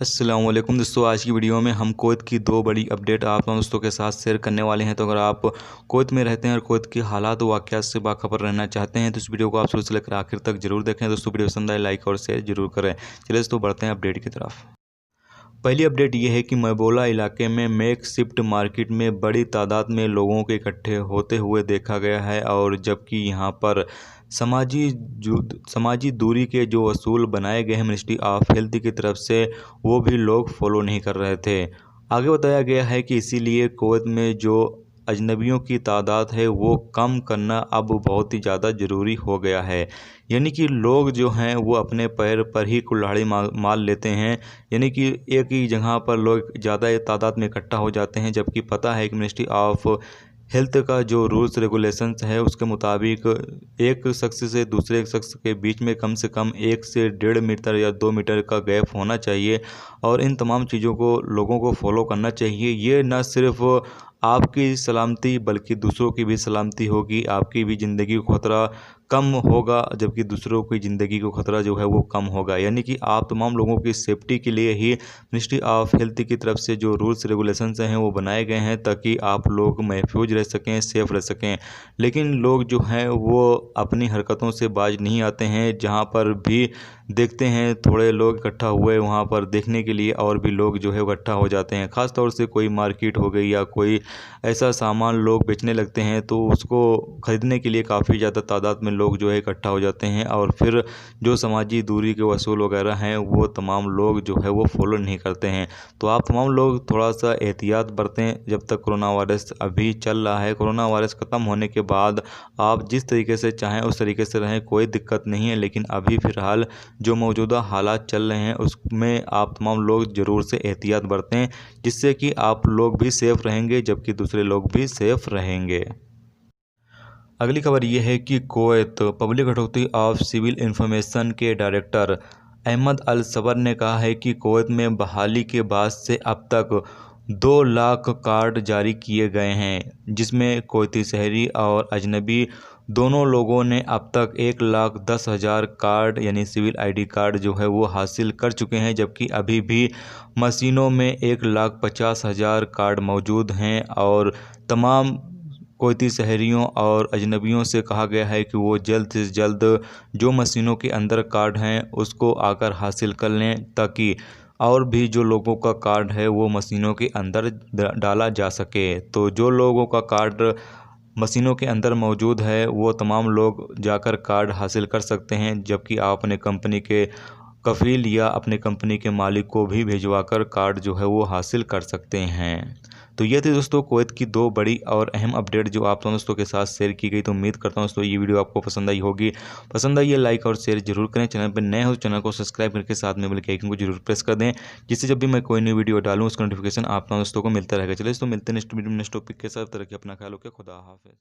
अस्सलाम वालेकुम दोस्तों, आज की वीडियो में हम कुवैत की दो बड़ी अपडेट आप दोस्तों के साथ शेयर करने वाले हैं। तो अगर आप कुवैत में रहते हैं और कुवैत के हालात व वाक़यात से बाखबर रहना चाहते हैं तो इस वीडियो को आप शुरू से लेकर आखिर तक जरूर देखें। दोस्तों वीडियो पसंद आए लाइक और शेयर जरूर करें। चलिए दोस्तों बढ़ते हैं अपडेट की तरफ। पहली अपडेट ये है कि मैबोला इलाके में मेक शिफ्ट मार्केट में बड़ी तादाद में लोगों के इकट्ठे होते हुए देखा गया है, और जबकि यहाँ पर समाजी दूरी के जो असूल बनाए गए हैं मिनिस्ट्री ऑफ हेल्थ की तरफ से, वो भी लोग फॉलो नहीं कर रहे थे। आगे बताया गया है कि इसीलिए कुवैत में जो अजनबियों की तादाद है वो कम करना अब बहुत ही ज़्यादा ज़रूरी हो गया है। यानी कि लोग जो हैं वो अपने पैर पर ही कुल्हाड़ी मार लेते हैं। यानी कि एक ही जगह पर लोग ज़्यादा तादाद में इकट्ठा हो जाते हैं, जबकि पता है कि मिनिस्ट्री ऑफ हेल्थ का जो रूल्स रेगुलेशंस है उसके मुताबिक एक शख्स से दूसरे शख्स के बीच में कम से कम 1 से 1.5 मीटर या 2 मीटर का गैप होना चाहिए, और इन तमाम चीज़ों को लोगों को फॉलो करना चाहिए। ये न सिर्फ आपकी सलामती बल्कि दूसरों की भी सलामती होगी, आपकी भी ज़िंदगी को खतरा कम होगा, जबकि दूसरों की ज़िंदगी को खतरा जो है वो कम होगा। यानी कि आप तमाम लोगों की सेफ्टी के लिए ही मिनिस्ट्री ऑफ हेल्थ की तरफ से जो रूल्स रेगुलेशंस हैं वो बनाए गए हैं, ताकि आप लोग महफूज रह सकें, सेफ़ रह सकें। लेकिन लोग जो हैं वो अपनी हरकतों से बाज नहीं आते हैं। जहाँ पर भी देखते हैं थोड़े लोग इकट्ठा हुए, वहाँ पर देखने के लिए और भी लोग जो है इकट्ठा हो जाते हैं। ख़ास तौर से कोई मार्केट हो गई या कोई ऐसा सामान लोग बेचने लगते हैं तो उसको ख़रीदने के लिए काफ़ी ज़्यादा तादाद में लोग जो है इकट्ठा हो जाते हैं, और फिर जो समाजी दूरी के असूल वगैरह हैं वो तमाम लोग जो है वो फॉलो नहीं करते हैं। तो आप तमाम लोग थोड़ा सा एहतियात बरतें जब तक कोरोना वायरस अभी चल रहा है। कोरोना वायरस ख़त्म होने के बाद आप जिस तरीके से चाहें उस तरीके से रहें, कोई दिक्कत नहीं है। लेकिन अभी फ़िलहाल जो मौजूदा हालात चल रहे हैं उसमें आप तमाम लोग ज़रूर से एहतियात बरतें, जिससे कि आप लोग भी सेफ़ रहेंगे जबकि दूसरे लोग भी सेफ़ रहेंगे। अगली खबर ये है कि Kuwait public authority of civil information के डायरेक्टर अहमद अल सबर ने कहा है कि कुवैत में बहाली के बाद से अब तक 2 लाख कार्ड जारी किए गए हैं, जिसमें कुवैती शहरी और अजनबी दोनों लोगों ने अब तक 1,10,000 कार्ड यानी सिविल आईडी कार्ड जो है वो हासिल कर चुके हैं, जबकि अभी भी मशीनों में 1,50,000 कार्ड मौजूद हैं। और तमाम कुवैती शहरियों और अजनबियों से कहा गया है कि वो जल्द से जल्द जो मशीनों के अंदर कार्ड हैं उसको आकर हासिल कर लें, ताकि और भी जो लोगों का कार्ड है वो मशीनों के अंदर डाला जा सके। तो जो लोगों का कार्ड मशीनों के अंदर मौजूद है वो तमाम लोग जाकर कार्ड हासिल कर सकते हैं, जबकि आप अपने कंपनी के कफ़ील या अपने कंपनी के मालिक को भी भिजवाकर कार्ड जो है वो हासिल कर सकते हैं। तो ये थी दोस्तों कुवैत की दो बड़ी और अहम अपडेट जो आप दोस्तों के साथ शेयर की गई। तो उम्मीद करता हूँ दोस्तों ये वीडियो आपको पसंद आई होगी। पसंद आई है लाइक और शेयर जरूर करें। चैनल पर नए हो तो चैनल को सब्सक्राइब करके साथ में बेल के आइकन को जरूर प्रेस कर दें, जिससे जब भी मैं कोई नई वीडियो डालूँ उसका नोटिफिकेशन आप दोस्तों को मिलता रहेगा। चलिए दोस्तों मिलते हैं नेक्स्ट वीडियो में नेक्स्ट टॉपिक के साथ। तरह की अपना ख्याल रखें। खुदा हाफिज़।